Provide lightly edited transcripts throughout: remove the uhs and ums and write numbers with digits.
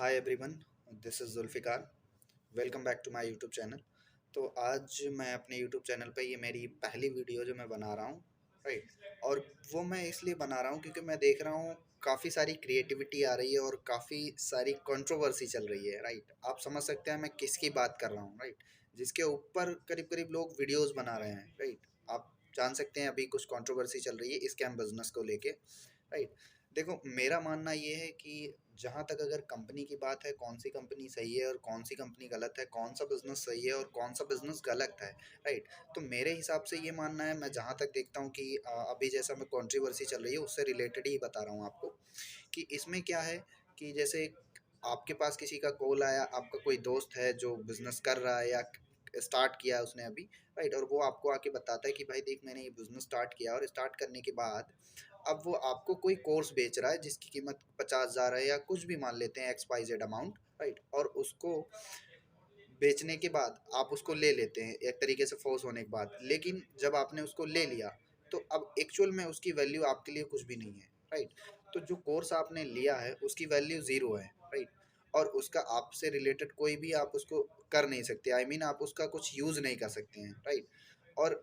Hi everyone, this is Zulfiqar. Welcome back to my YouTube channel. तो आज मैं अपने यूट्यूब चैनल पे ये मेरी पहली वीडियो जो मैं बना रहा हूँ, राइट। और वो मैं इसलिए बना रहा हूँ क्योंकि मैं देख रहा हूँ काफ़ी सारी क्रिएटिविटी आ रही है और काफ़ी सारी कंट्रोवर्सी चल रही है, राइट। आप समझ सकते हैं मैं किसकी बात कर रहा हूँ, राइट। जिसके ऊपर करीब करीब लोग वीडियोज़ बना रहे हैं, राइट। आप जान सकते हैं अभी कुछ कंट्रोवर्सी चल रही है स्कैम बिजनेस को लेके, राइट। देखो, मेरा मानना ये है कि जहाँ तक अगर कंपनी की बात है, कौन सी कंपनी सही है और कौन सी कंपनी गलत है, कौन सा बिज़नेस सही है और कौन सा बिज़नेस गलत है, राइट? तो मेरे हिसाब से ये मानना है, मैं जहाँ तक देखता हूँ कि अभी जैसा मैं कंट्रोवर्सी चल रही है, उससे रिलेटेड ही बता रहा हूँ आपको कि इसमें क्या है कि जैसे आपके पास किसी का कॉल आया, आपका कोई दोस्त है जो बिज़नेस कर रहा है या स्टार्ट किया है उसने अभी, राइट। और वो आपको आके बताता है कि भाई देख, मैंने ये बिज़नेस स्टार्ट किया और स्टार्ट करने के बाद अब वो आपको कोई कोर्स बेच रहा है जिसकी कीमत 50,000 है या कुछ भी मान लेते हैं X Y Z amount, right. और उसको बेचने के बाद आप उसको ले लेते हैं एक तरीके से फोर्स होने के बाद, लेकिन जब आपने उसको ले लिया तो अब एक्चुअल में उसकी वैल्यू आपके लिए कुछ भी नहीं है, राइट। तो जो कोर्स आपने लिया है उसकी वैल्यू ज़ीरो है, राइट। और उसका आपसे रिलेटेड कोई भी आप उसको कर नहीं सकते, आई मीन आप उसका कुछ यूज़ नहीं कर सकते हैं, राइट। और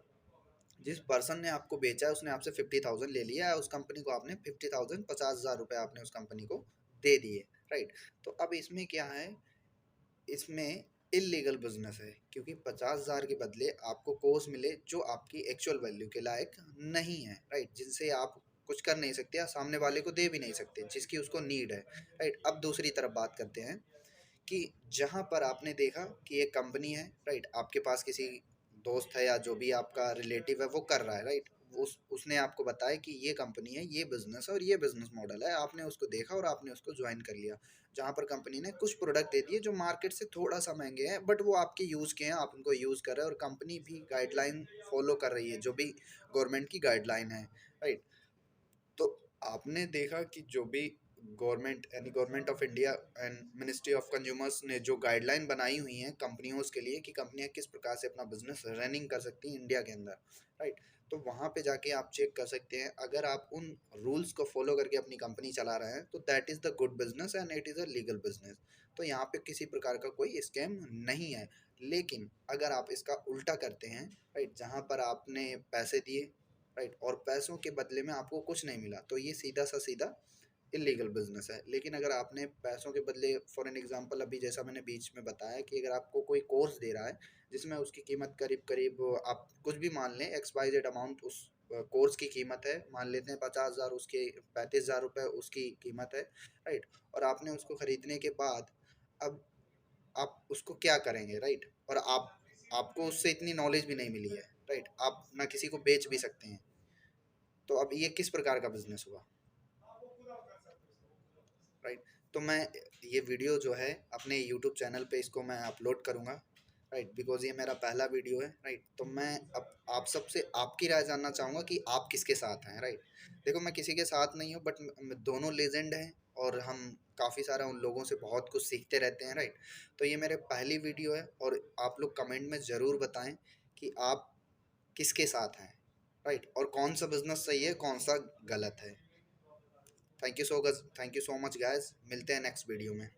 जिस पर्सन ने आपको बेचा है उसने आपसे 50,000 ले लिया है, उस कंपनी को आपने 50,000 50,000 रुपये आपने उस कंपनी को दे दिए, राइट। तो अब इसमें क्या है, इसमें इलीगल बिजनेस है क्योंकि 50,000 के बदले आपको कोर्स मिले जो आपकी एक्चुअल वैल्यू के लायक नहीं है, राइट। जिनसे आप कुछ कर नहीं सकते या सामने वाले को दे भी नहीं सकते जिसकी उसको नीड है, राइट। अब दूसरी तरफ बात करते हैं कि जहाँ पर आपने देखा कि एक कंपनी है, राइट। आपके पास किसी दोस्त है या जो भी आपका रिलेटिव है वो कर रहा है, राइट। उसने आपको बताया कि ये कंपनी है, ये बिजनेस है और ये बिजनेस मॉडल है, आपने उसको देखा और आपने उसको ज्वाइन कर लिया। जहाँ पर कंपनी ने कुछ प्रोडक्ट दे दिए जो मार्केट से थोड़ा सा महंगे हैं, बट वो आपके यूज़ के हैं, आप उनको यूज़ कर रहे हैं और कंपनी भी गाइडलाइन फॉलो कर रही है जो भी गवर्नमेंट की गाइडलाइन है, राइट। तो आपने देखा कि जो भी गवर्नमेंट यानी government of India and ministry of consumers ने जो गाइडलाइन बनाई हुई हैं कंपनियों के लिए कि कंपनियां किस प्रकार से अपना बिजनेस रनिंग कर सकती हैं इंडिया के अंदर, राइट। तो वहाँ पे जाके आप चेक कर सकते हैं, अगर आप उन रूल्स को फॉलो करके अपनी कंपनी चला रहे हैं तो that is the good business and it is a legal business. तो यहाँ पे किसी प्रकार का कोई स्कैम नहीं है। लेकिन अगर आप इसका उल्टा करते हैं, राइट, जहाँ पर आपने पैसे दिए, राइट, और पैसों के बदले में आपको कुछ नहीं मिला, तो ये सीधा सा सीधा इलीगल बिजनेस है। लेकिन अगर आपने पैसों के बदले, फॉर एन एग्जांपल अभी जैसा मैंने बीच में बताया कि अगर आपको कोई कोर्स दे रहा है जिसमें उसकी कीमत करीब करीब आप कुछ भी मान लें एक्स वाई जेड अमाउंट उस कोर्स की कीमत है, मान लेते हैं 50,000, उसके 35,000 रुपये उसकी कीमत है, राइट। और आपने उसको खरीदने के बाद अब आप उसको क्या करेंगे, राइट। और आपको उससे इतनी नॉलेज भी नहीं मिली है, राइट। आप ना किसी को बेच भी सकते हैं, तो अब ये किस प्रकार का बिजनेस हुआ, राइट। तो मैं ये वीडियो जो है अपने यूट्यूब चैनल पे इसको मैं अपलोड करूँगा, राइट, बिकॉज ये मेरा पहला वीडियो है, राइट। तो मैं अब आप सबसे आपकी राय जानना चाहूँगा कि आप किसके साथ हैं, राइट। देखो, मैं किसी के साथ नहीं हूँ, बट दोनों लेजेंड हैं और हम काफ़ी सारा उन लोगों से बहुत कुछ सीखते रहते हैं, राइट। तो ये मेरे पहली वीडियो है और आप लोग कमेंट में ज़रूर बताएं कि आप किसके साथ हैं, राइट, और कौन सा बिजनेस सही है, कौन सा गलत है। Thank you so much guys, मिलते हैं नेक्स्ट वीडियो में।